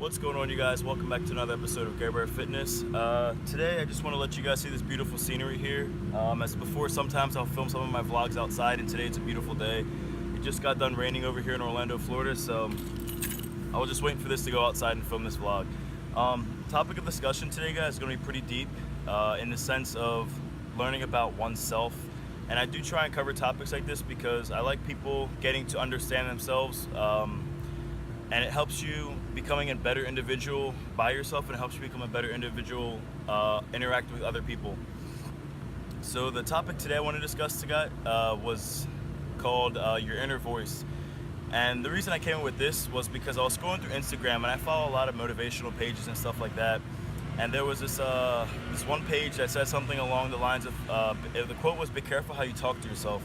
What's going on, you guys? Welcome back to another episode of Garbear Fitness. Today I just want to let you guys see this beautiful scenery here. As before, sometimes I'll film some of my vlogs outside, and today it's a beautiful day. It just got done raining over here in Orlando, Florida, so I was just waiting for this to go outside and film this vlog. Topic of discussion today, guys, is going to be pretty deep in the sense of learning about oneself. And I do try and cover topics like this because I like people getting to understand themselves, and it helps you becoming a better individual by yourself, and it helps you become a better individual interacting with other people. So the topic today I want to discuss was called your inner voice. And the reason I came up with this was because I was scrolling through Instagram, and I follow a lot of motivational pages and stuff like that. And there was this one page that said something along the lines of, the quote was, "Be careful how you talk to yourself."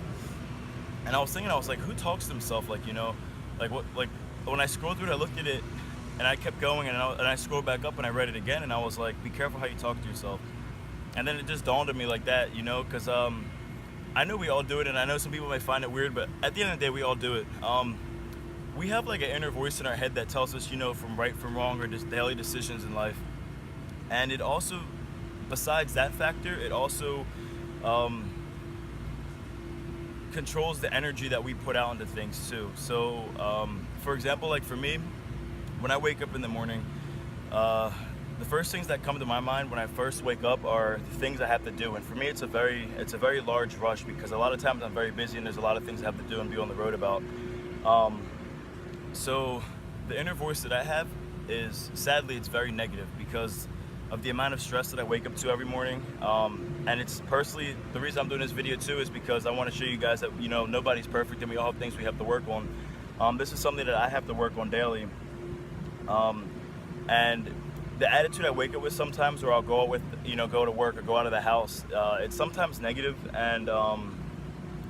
And I was thinking, I was like, who talks to himself? Like, when I scrolled through it, I looked at it, and I kept going, and I scrolled back up, and I read it again, and I was like, be careful how you talk to yourself. And then it just dawned on me like that, because I know we all do it, and I know some people may find it weird, but at the end of the day, we all do it. We have like an inner voice in our head that tells us, from right from wrong, or just daily decisions in life. And it also, besides that factor, it also controls the energy that we put out into things too. So, for example, like for me, when I wake up in the morning, the first things that come to my mind when I first wake up are the things I have to do. And for me, it's a very large rush, because a lot of times I'm very busy and there's a lot of things I have to do and be on the road about. So the inner voice that I have is, sadly, it's very negative because of the amount of stress that I wake up to every morning. And it's personally, the reason I'm doing this video too is because I want to show you guys that, nobody's perfect and we all have things we have to work on. This is something that I have to work on daily. And the attitude I wake up with sometimes, or I'll go with, go to work or go out of the house, it's sometimes negative, and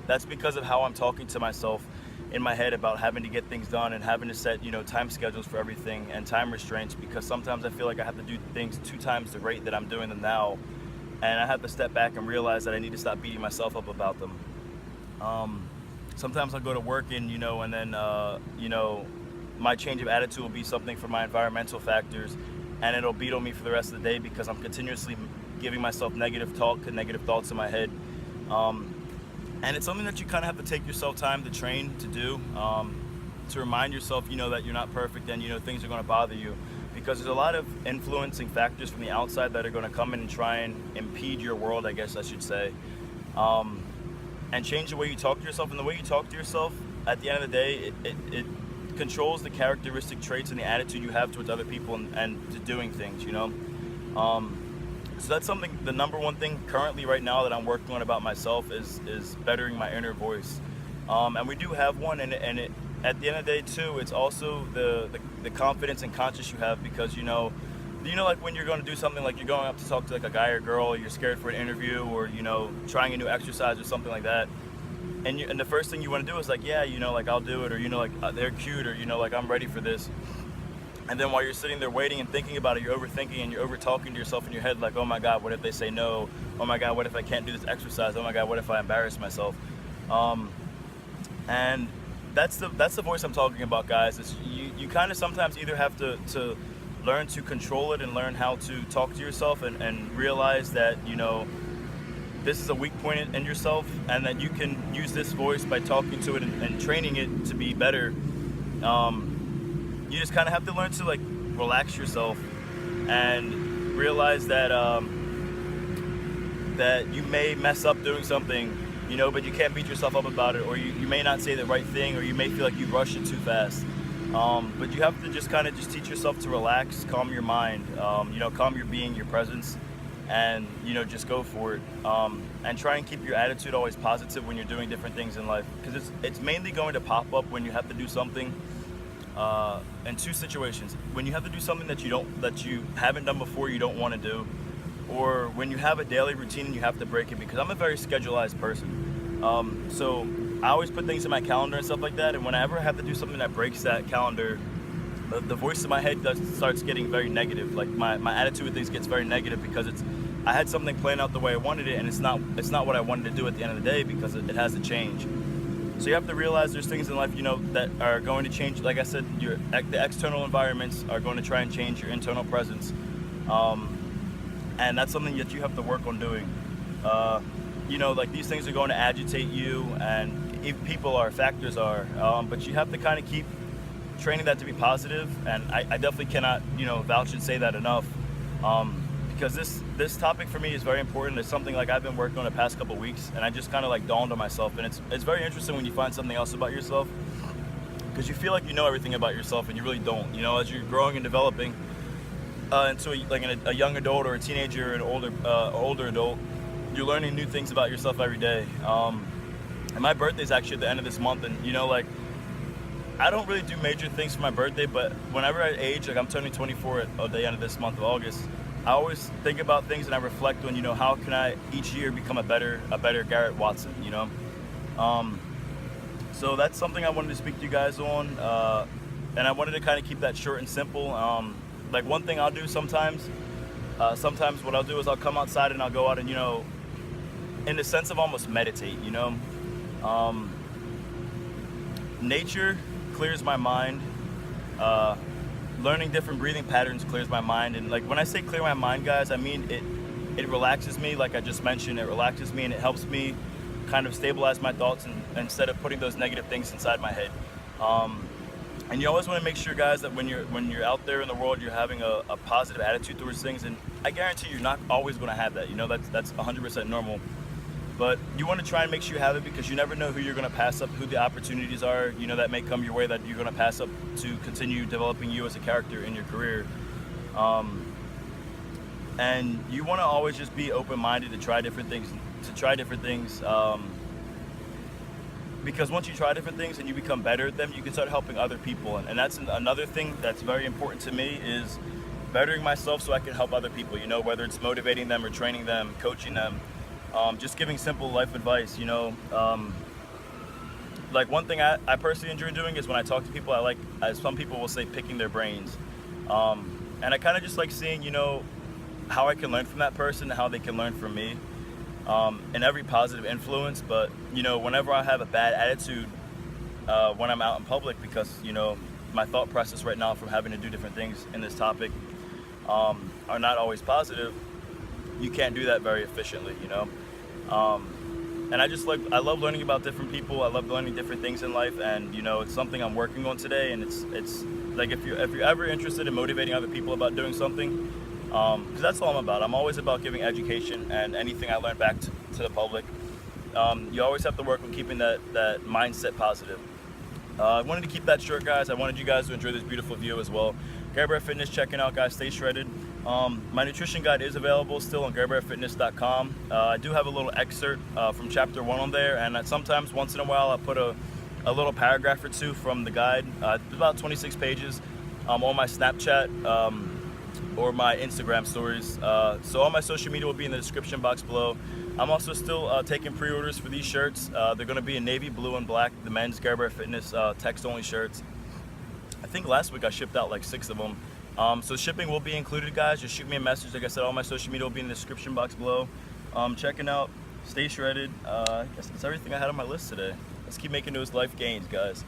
that's because of how I'm talking to myself in my head about having to get things done and having to set, time schedules for everything and time restraints, because sometimes I feel like I have to do things 2 times the rate that I'm doing them now, and I have to step back and realize that I need to stop beating myself up about them. Sometimes I'll go to work and, and then, my change of attitude will be something for my environmental factors, and it'll beat on me for the rest of the day because I'm continuously giving myself negative talk and negative thoughts in my head. And it's something that you kind of have to take yourself time to train to do, to remind yourself, that you're not perfect and, things are going to bother you, because there's a lot of influencing factors from the outside that are going to come in and try and impede your world, I guess I should say, and change the way you talk to yourself. And the way you talk to yourself, at the end of the day, it controls the characteristic traits and the attitude you have towards other people and to doing things, So that's something, the number one thing currently right now that I'm working on about myself is bettering my inner voice. And we do have one, and it, at the end of the day too, it's also the confidence and conscience you have, because like when you're going to do something, like you're going up to talk to like a guy or girl, or you're scared for an interview, or trying a new exercise or something like that, and the first thing you want to do is like, yeah, like I'll do it, or they're cute, or like I'm ready for this. And then while you're sitting there waiting and thinking about it, you're overthinking and you're over-talking to yourself in your head, like, oh my God, what if they say no? Oh my God, what if I can't do this exercise? Oh my God, what if I embarrass myself? And that's the voice I'm talking about, guys. It's, you kind of sometimes either have to learn to control it and learn how to talk to yourself and realize that, this is a weak point in yourself, and that you can use this voice by talking to it and training it to be better. You just kind of have to learn to like relax yourself and realize that that you may mess up doing something, but you can't beat yourself up about it, or you may not say the right thing, or you may feel like you rushed it too fast. But you have to just kind of just teach yourself to relax, calm your mind, calm your being, your presence, and just go for it. And try and keep your attitude always positive when you're doing different things in life, because it's mainly going to pop up when you have to do something. In 2 situations: when you have to do something that you haven't done before, you don't want to do, or when you have a daily routine and you have to break it. Because I'm a very schedulized person, so I always put things in my calendar and stuff like that. And whenever I have to do something that breaks that calendar, the voice in my head starts getting very negative. Like my attitude with things gets very negative, because I had something planned out the way I wanted it, and it's not what I wanted to do at the end of the day, because it has to change. So you have to realize there's things in life, you know, that are going to change. Like I said, the external environments are going to try and change your internal presence. And that's something that you have to work on doing. You know, like these things are going to agitate you, and if people are, factors are, but you have to kind of keep training that to be positive. And I definitely cannot, you know, vouch and say that enough. Because this topic for me is very important. It's something like I've been working on the past couple weeks, and I just kind of like dawned on myself. And it's very interesting when you find something else about yourself, because you feel like you know everything about yourself, and you really don't. You know, as you're growing and developing into a young adult or a teenager or an older adult, you're learning new things about yourself every day. And my birthday's actually at the end of this month, and you know, like, I don't really do major things for my birthday, but whenever I age, like I'm turning 24 at the end of this month of August, I always think about things and I reflect on, you know, how can I each year become a better Garrett Watson, you know? So that's something I wanted to speak to you guys on, and I wanted to kind of keep that short and simple. Like one thing I'll do sometimes what I'll do is I'll come outside and I'll go out and, you know, in the sense of almost meditate, you know? Nature clears my mind. Learning different breathing patterns clears my mind. And like when I say clear my mind, guys, I mean it relaxes me. Like I just mentioned, it relaxes me and it helps me kind of stabilize my thoughts, and instead of putting those negative things inside my head. And you always want to make sure, guys, that when you're out there in the world, you're having a positive attitude towards things. And I guarantee you're not always going to have that. You know, that's 100% normal. But you want to try and make sure you have it, because you never know who you're going to pass up, who the opportunities are, you know, that may come your way that you're going to pass up to continue developing you as a character in your career. And you want to always just be open-minded to try different things, because once you try different things and you become better at them, you can start helping other people. And that's another thing that's very important to me, is bettering myself so I can help other people, you know, whether it's motivating them or training them, coaching them. Just giving simple life advice, you know. Like one thing I personally enjoy doing is when I talk to people, I like, as some people will say, picking their brains. And I kind of just like seeing, you know, how I can learn from that person and how they can learn from me. And every positive influence. But, you know, whenever I have a bad attitude when I'm out in public, because, you know, my thought process right now from having to do different things in this topic are not always positive, you can't do that very efficiently, you know. And I love learning about different people. I love learning different things in life, and you know, it's something I'm working on today. And it's like if you're ever interested in motivating other people about doing something, because that's all I'm about. I'm always about giving education and anything I learn back to the public. You always have to work on keeping that mindset positive. I wanted to keep that short, guys. I wanted you guys to enjoy this beautiful view as well. Garbear Fitness, checking out, guys. Stay shredded. My nutrition guide is available still on garbearfitness.com. I do have a little excerpt from chapter 1 on there, and sometimes once in a while I put a little paragraph or two from the guide. It's about 26 pages on my Snapchat or my Instagram stories. So all my social media will be in the description box below. I'm also still taking pre-orders for these shirts. They're going to be in navy blue and black, the men's Garbear Fitness text-only shirts. I think last week I shipped out like 6 of them. So shipping will be included, guys. Just shoot me a message. Like I said, all my social media will be in the description box below. Checking out, stay shredded. I guess that's everything I had on my list today. Let's keep making those life gains, guys.